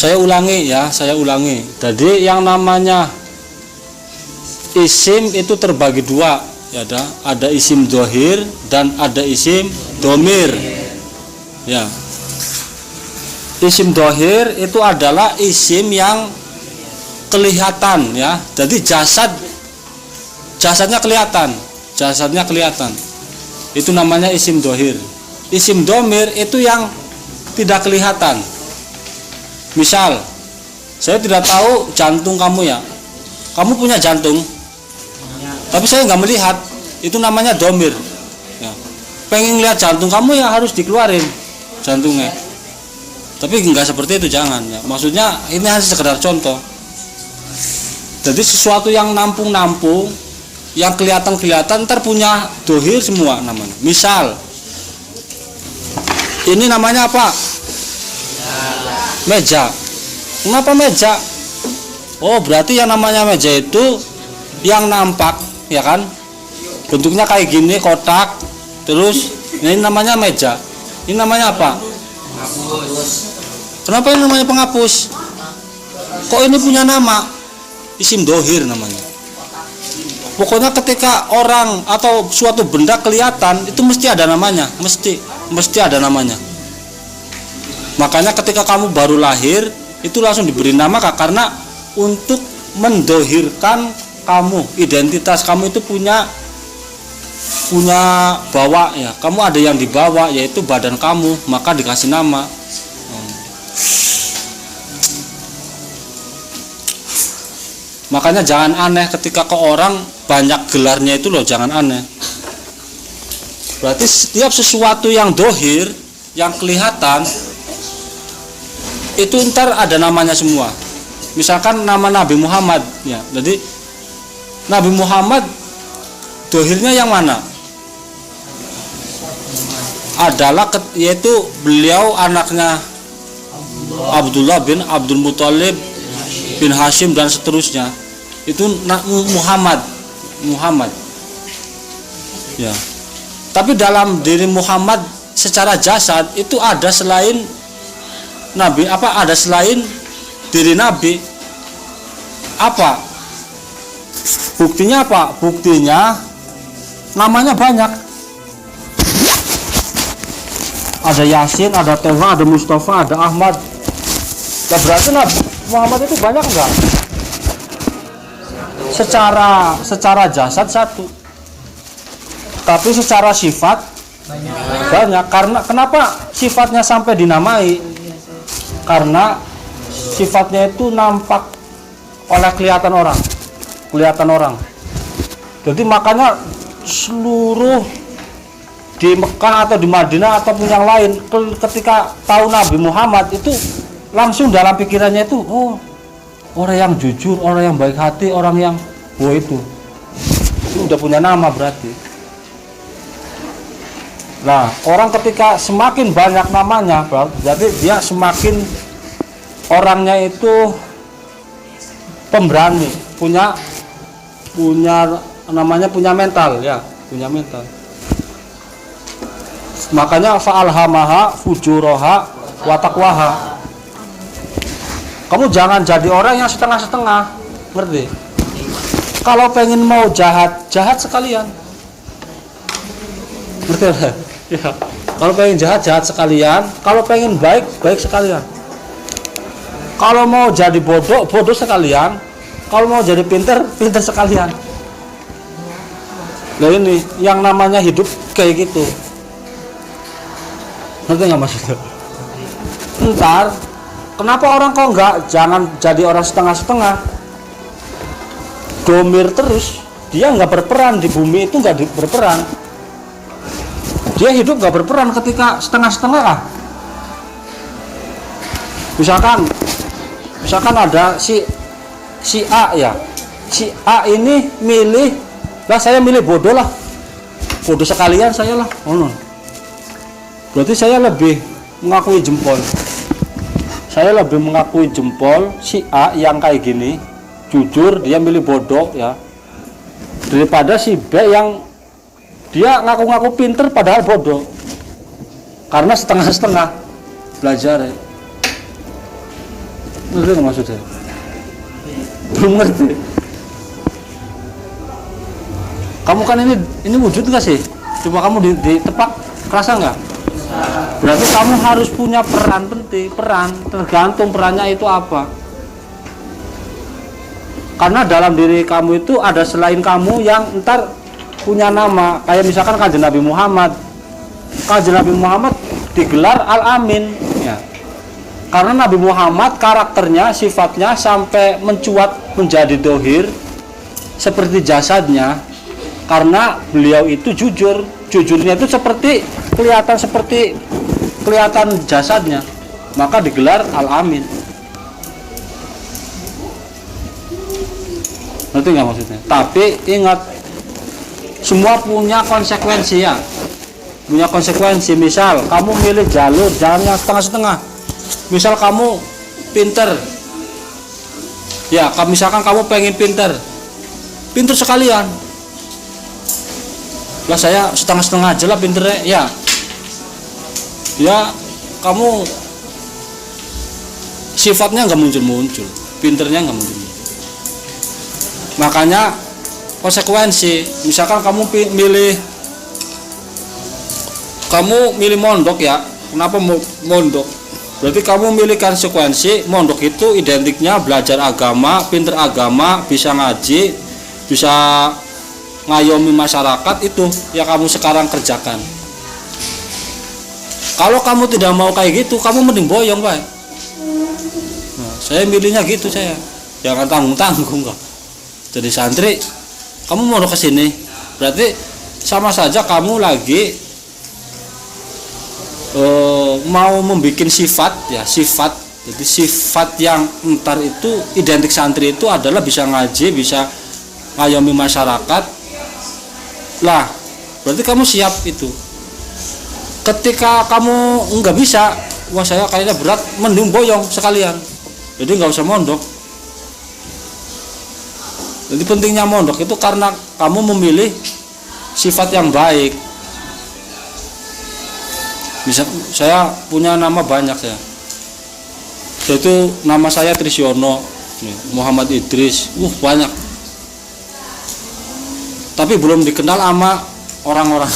Saya ulangi ya, saya ulangi. Jadi yang namanya isim itu terbagi dua, ya ada isim dohir dan ada isim domir. Ya, isim dohir itu adalah isim yang kelihatan ya. Jadi jasadnya kelihatan. Itu namanya isim dohir. Isim domir itu yang tidak kelihatan. Misal, saya tidak tahu jantung kamu ya. Kamu punya jantung, tapi saya nggak melihat. Itu namanya domir. Ya. Pengen lihat jantung kamu ya harus dikeluarin jantungnya. Tapi nggak seperti itu, jangan. Ya. Maksudnya ini hanya sekedar contoh. Jadi sesuatu yang nampung-nampung, yang kelihatan ntar punya dohir semua namanya. Misal, ini namanya apa? Meja. Kenapa meja? Oh, berarti yang namanya meja itu yang nampak, ya kan? Bentuknya kayak gini, kotak. Terus ini namanya meja. Ini namanya apa? Penghapus. Kenapa ini namanya penghapus? Kok ini punya nama? Isim dohir namanya. Pokoknya ketika orang atau suatu benda kelihatan, itu mesti ada namanya, mesti ada namanya. Makanya ketika kamu baru lahir itu langsung diberi nama karena untuk mendohirkan kamu, identitas kamu itu punya bawa ya. Kamu ada yang dibawa yaitu badan kamu, maka dikasih nama. Makanya jangan aneh ketika ke orang banyak gelarnya itu loh, jangan aneh. Berarti setiap sesuatu yang dohir, yang kelihatan itu ntar ada namanya semua. Misalkan nama Nabi Muhammad ya. Jadi Nabi Muhammad dohirnya yang mana? Adalah yaitu beliau anaknya Abdullah bin Abdul Muthalib bin Hashim dan seterusnya. Itu Muhammad. Ya. Tapi dalam diri Muhammad secara jasad itu ada selain Nabi, ada selain diri Nabi. Apa? Buktinya apa? Buktinya namanya banyak. Ada Yasin, ada Toha, ada Mustafa, ada Ahmad. Nah, berarti Nabi Muhammad itu banyak enggak? Secara jasad satu. Tapi secara sifat banyak. Karena kenapa sifatnya sampai dinamai? Karena sifatnya itu nampak oleh kelihatan orang. Jadi makanya seluruh di Mekah atau di Madinah ataupun yang lain ketika tahu Nabi Muhammad itu langsung dalam pikirannya itu, oh, orang yang jujur, orang yang baik hati, orang yang itu udah punya nama berarti. Nah, orang ketika semakin banyak namanya, jadi dia semakin orangnya itu pemberani, punya namanya punya mental ya, punya mental. Makanya fa'alhamaha fujuraha wa taqwaha. Kamu jangan jadi orang yang setengah-setengah, ngerti? Kalau pengen mau jahat sekalian. Ngerti? Ya. Kalau pengen jahat sekalian, kalau pengen baik sekalian. Kalau mau jadi bodoh sekalian, kalau mau jadi pinter sekalian. Nah ini yang namanya hidup kayak gitu. Ngerti nggak maksudnya? Ntar kenapa orang kok jangan jadi orang setengah-setengah? Domir terus, dia nggak berperan di bumi itu, nggak berperan. Dia hidup nggak berperan ketika setengah-setengah lah. Misalkan ada si A ya, si A ini milih lah, saya milih bodoh sekalian saya lah. Oh no. Berarti saya lebih mengakui jempol. Saya lebih mengakui jempol si A yang kayak gini, jujur dia milih bodoh ya, daripada si B yang dia ngaku-ngaku pinter padahal bodoh. Karena setengah-setengah belajar ya. Ngerti nggak maksudnya? Belum ngerti. Kamu kan ini wujud nggak sih? Coba kamu ditepak, kerasa nggak? Berarti kamu harus punya peran penting, tergantung perannya itu apa. Karena dalam diri kamu itu ada selain kamu yang ntar punya nama, kayak misalkan Kanjeng Nabi Muhammad. Kanjeng Nabi Muhammad digelar Al-Amin, ya. Karena Nabi Muhammad karakternya, sifatnya sampai mencuat menjadi dohir seperti jasadnya. Karena beliau itu jujurnya itu kelihatan jasadnya, maka digelar Al-Amin. Ngerti nggak maksudnya? Tapi ingat, semua punya konsekuensi ya. Punya konsekuensi. Misal kamu milih jalur, jangan yang setengah-setengah. Misal kamu pinter, ya misalkan kamu pengen pinter sekalian. Lah saya setengah-setengah aja lah pinternya, ya kamu sifatnya nggak muncul, pinternya nggak muncul. Makanya konsekuensi. Misalkan kamu milih mondok ya. Kenapa mondok? Berarti kamu milih konsekuensi. Mondok itu identiknya belajar agama, pinter agama, bisa ngaji, bisa ngayomi masyarakat. Itu yang kamu sekarang kerjakan. Kalau kamu tidak mau kayak gitu, kamu mending boyong, Pak. Nah, saya milihnya gitu, saya jangan tanggung-tanggung kok. Jadi santri, kamu mau ke sini, berarti sama saja kamu lagi mau membuat sifat. Jadi sifat yang entar itu identik santri itu adalah bisa ngaji, bisa ngayomi masyarakat. Lah, berarti kamu siap itu. Ketika kamu nggak bisa, wah saya kayaknya berat, mending boyong sekalian. Jadi nggak usah mondok. Jadi pentingnya mondok itu karena kamu memilih sifat yang baik. Bisa, saya punya nama banyak ya. Yaitu nama saya Trisyono, Muhammad Idris, banyak. Tapi belum dikenal sama orang-orang.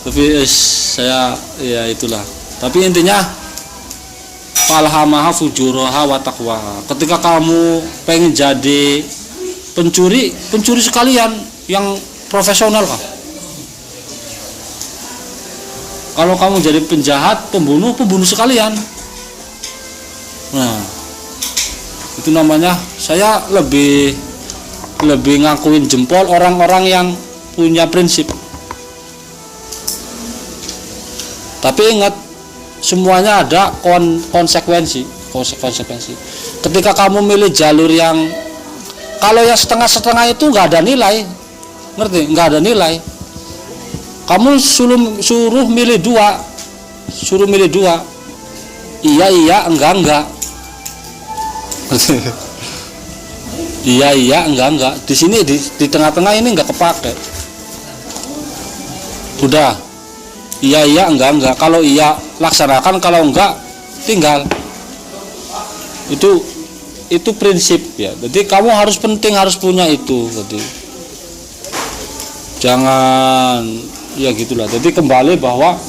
Tapi saya ya itulah. Tapi intinya falhamaha fujuraha wa taqwaha. Ketika kamu pengen jadi pencuri sekalian yang profesional kan. Kalau kamu jadi penjahat, pembunuh sekalian. Nah, itu namanya saya lebih ngakuin jempol orang-orang yang punya prinsip. Tapi ingat, semuanya ada konsekuensi. Ketika kamu milih jalur yang kalau yang setengah-setengah itu nggak ada nilai, ngerti? Nggak ada nilai. Kamu suruh milih dua, iya, enggak. Iya, enggak. Di sini di tengah-tengah ini enggak kepake. Udah. Iya, enggak. Kalau iya laksanakan, kalau enggak tinggal. Itu prinsip ya. Jadi kamu harus punya itu. Jadi jangan ya gitulah. Jadi kembali bahwa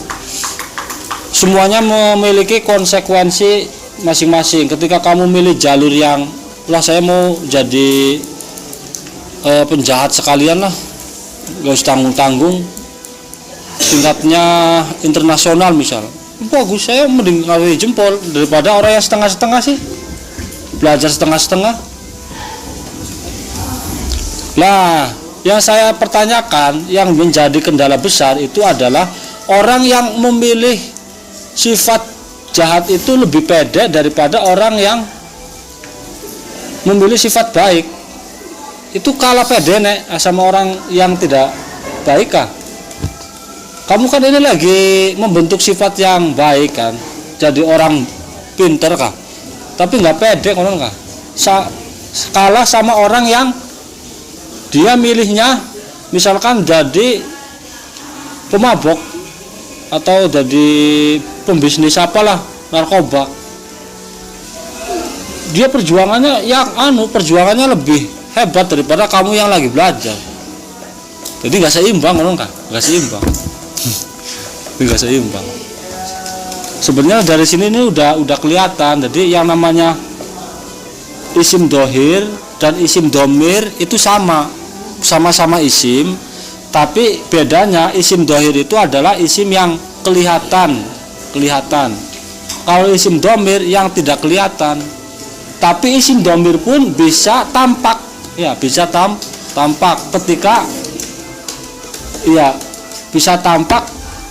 semuanya memiliki konsekuensi masing-masing. Ketika kamu milih jalur yang saya mau jadi penjahat sekalian lah, gak usah tanggung-tanggung, tingkatnya internasional misal, bagus, saya mending ngawin jempol daripada orang yang setengah-setengah sih, belajar setengah-setengah. Lah, yang saya pertanyakan, yang menjadi kendala besar itu adalah orang yang memilih sifat jahat itu lebih pede daripada orang yang memilih sifat baik. Itu kalah pede sama orang yang tidak baik kah? Kamu kan ini lagi membentuk sifat yang baik kan, jadi orang pinter kah? Tapi nggak pede kan kah? Kalah sama orang yang dia milihnya misalkan jadi pemabok atau jadi pembisnis apalah, narkoba. dia perjuangannya lebih hebat daripada kamu yang lagi belajar. Jadi nggak seimbang, nggak seimbang. Nggak seimbang. Sebenarnya dari sini ini udah kelihatan. Jadi yang namanya isim dohir dan isim domir itu sama-sama isim, tapi bedanya isim dohir itu adalah isim yang kelihatan. Kalau isim domir yang tidak kelihatan, tapi isim domir pun bisa tampak, ya bisa tampak ketika, ya bisa tampak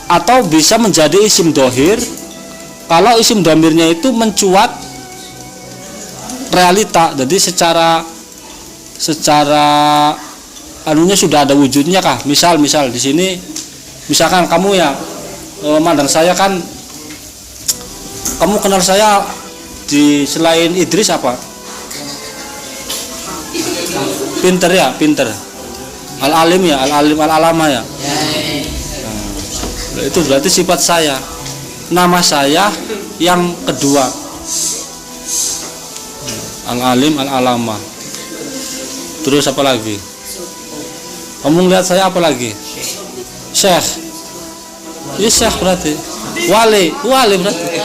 atau bisa menjadi isim dohir kalau isim domirnya itu mencuat realita. Jadi secara anunya sudah ada wujudnya kah? Misal di sini, misalkan kamu ya mandang saya kan, kamu kenal saya di selain Idris apa? Pinter ya, pinter. Al-alim ya, al-alim al-alama ya. Nah, itu berarti sifat saya. Nama saya yang kedua, al-alim al-alama. Terus apa lagi? Kamu lihat saya apa lagi? Syekh. Ini Syekh berarti. Wali berarti.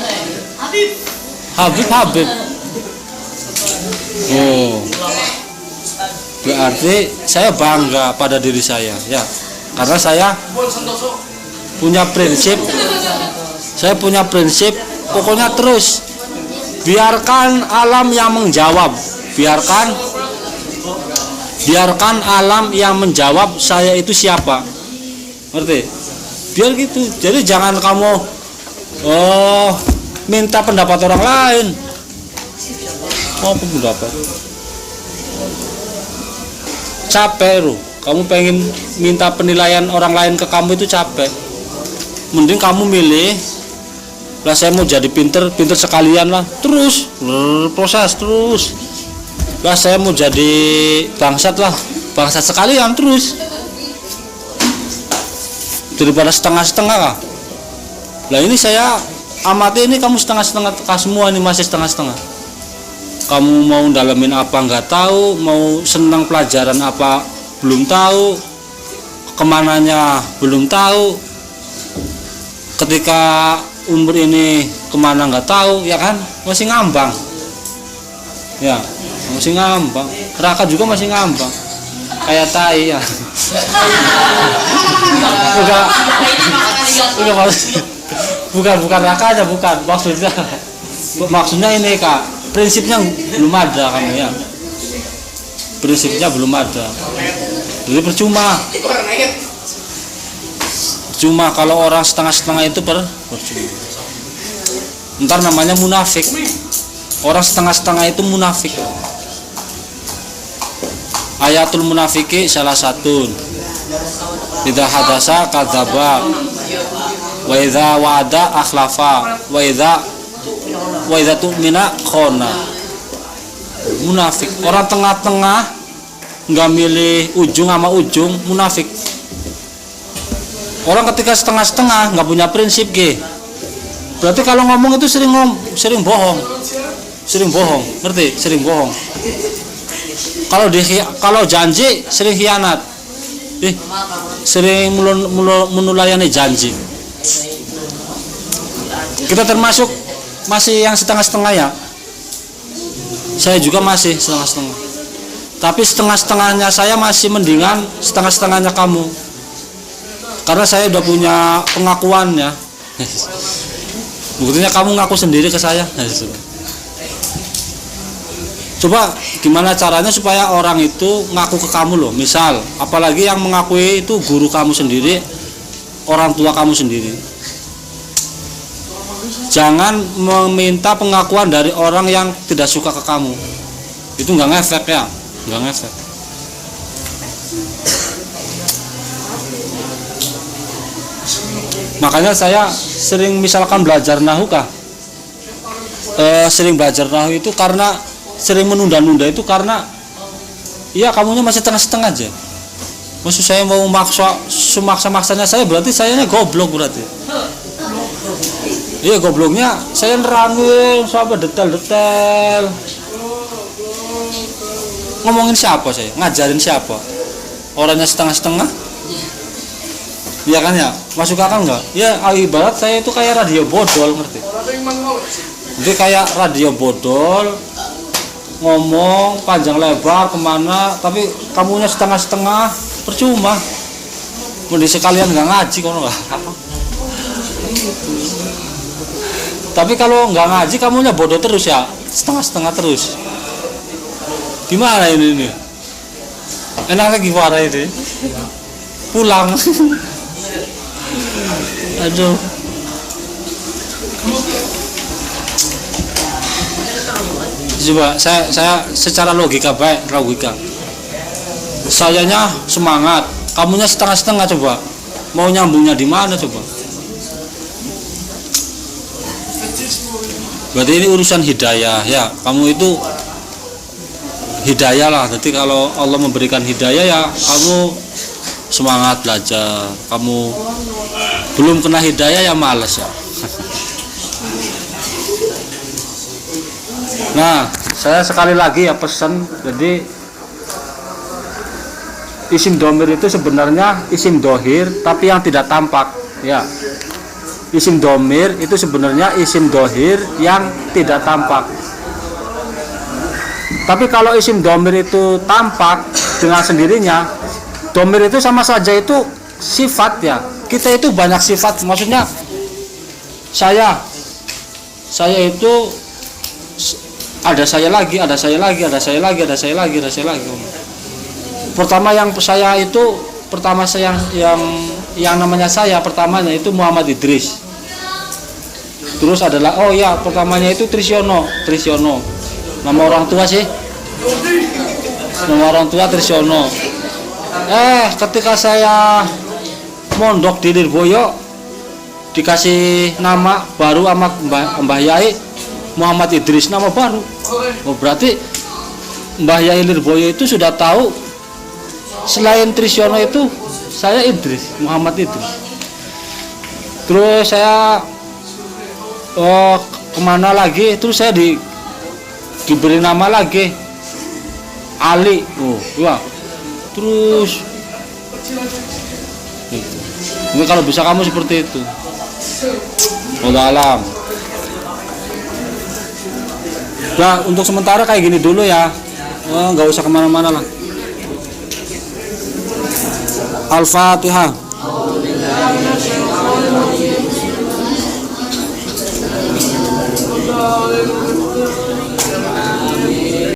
Habib. Oh. Berarti saya bangga pada diri saya, ya. Karena saya punya prinsip. Pokoknya terus biarkan alam yang menjawab. Biarkan alam yang menjawab saya itu siapa. Ngerti? Biar gitu. Jadi jangan kamu minta pendapat orang lain. Mau pendapat. Capek lu. Kamu pengen minta penilaian orang lain ke kamu itu capek. Mending kamu milih, lah saya mau jadi pinter sekalian lah. Terus proses terus. Lah saya mau jadi bangsat sekalian terus. Daripada setengah-setengah lah. Lah ini saya amati, ini kamu setengah-setengah semua, ini masih setengah-setengah. Kamu mau dalamin apa nggak tahu, mau senang pelajaran apa belum tahu, kemananya belum tahu, ketika umur ini kemana nggak tahu, ya kan, masih ngambang, ya masih ngambang. Neraka juga masih ngambang, kayak tai ya. bukan rakanya, bukan maksudnya ini kak, prinsipnya belum ada kamu ya, prinsipnya belum ada. Jadi percuma kalau orang setengah-setengah itu percuma. Ntar namanya munafik. Orang setengah-setengah itu munafik. Ayatul munafiki salah satu, idza hadasa kadzaba, wa idza wa'ada akhlafa, wa idza tu'mina khona. Munafik, orang tengah-tengah, nggak milih ujung sama ujung, munafik. Orang ketika setengah-setengah nggak punya prinsip, berarti kalau ngomong itu sering bohong, ngerti? Sering bohong. Kalau janji sering khianat, sering menulayani janji. Kita termasuk masih yang setengah-setengah ya. Saya juga masih setengah-setengah. Tapi setengah-setengahnya saya masih mendingan setengah-setengahnya kamu. Karena saya udah punya pengakuan ya. Buktinya kamu ngaku sendiri ke saya. Coba gimana caranya supaya orang itu ngaku ke kamu loh. Misal, apalagi yang mengakui itu guru kamu sendiri, orang tua kamu sendiri. Jangan meminta pengakuan dari orang yang tidak suka ke kamu. Itu nggak ngefek ya, nggak ngefek. Makanya saya sering misalkan belajar nahu kah? Sering belajar nahu itu karena sering menunda-nunda itu karena iya kamunya masih setengah-setengah aja. Maksud saya mau maksa-maksanya saya berarti sayanya goblok berarti. Iya gobloknya saya nerangin sampai detail-detail. ngomongin siapa saya? Ngajarin siapa? Orangnya setengah-setengah? Iya kan ya? Masuk akal nggak? Ya ibarat saya itu kayak radio bodol, ngerti? Jadi kayak radio bodol, ngomong panjang lebar kemana, tapi kamunya setengah-setengah, percuma. Mending sekalian nggak ngaji kono lah. Tapi kalau nggak ngaji kamunya bodoh terus ya, setengah-setengah terus. Gimana ini? Enaknya gimana ini? Pulang. Aduh. Coba saya secara logika baik, logika. Sayanya semangat, kamunya setengah-setengah coba. Mau nyambungnya di mana coba? Berarti ini urusan hidayah ya. Kamu itu hidayah lah. Jadi kalau Allah memberikan hidayah ya kamu semangat belajar. Kamu belum kena hidayah ya malas ya. Nah, saya sekali lagi ya pesan. Jadi isim domir itu sebenarnya isim dohir tapi yang tidak tampak ya. Isim domir itu sebenarnya isim dohir yang tidak tampak. Tapi kalau isim domir itu tampak dengan sendirinya, domir itu sama saja itu sifat ya. Kita itu banyak sifat, maksudnya saya itu ada saya lagi. Pertama yang saya itu yang namanya saya pertamanya itu Muhammad Idris. Terus adalah pertamanya itu Trisyono. Nama orang tua sih. Nama orang tua Trisyono. Ketika saya mondok di Lirboyo dikasih nama baru sama Mbah Yai Muhammad Idris, nama baru. Oh, berarti Mbah Yai Lirboyo itu sudah tahu selain Trisyono itu saya Idris, Muhammad Idris. Terus saya kemana lagi? Terus saya diberi nama lagi Ali. Terus ini kalau bisa kamu seperti itu. Wallahu alam. Nah, untuk sementara kayak gini dulu ya. Nggak usah kemana-mana lah. Al-Fatihah.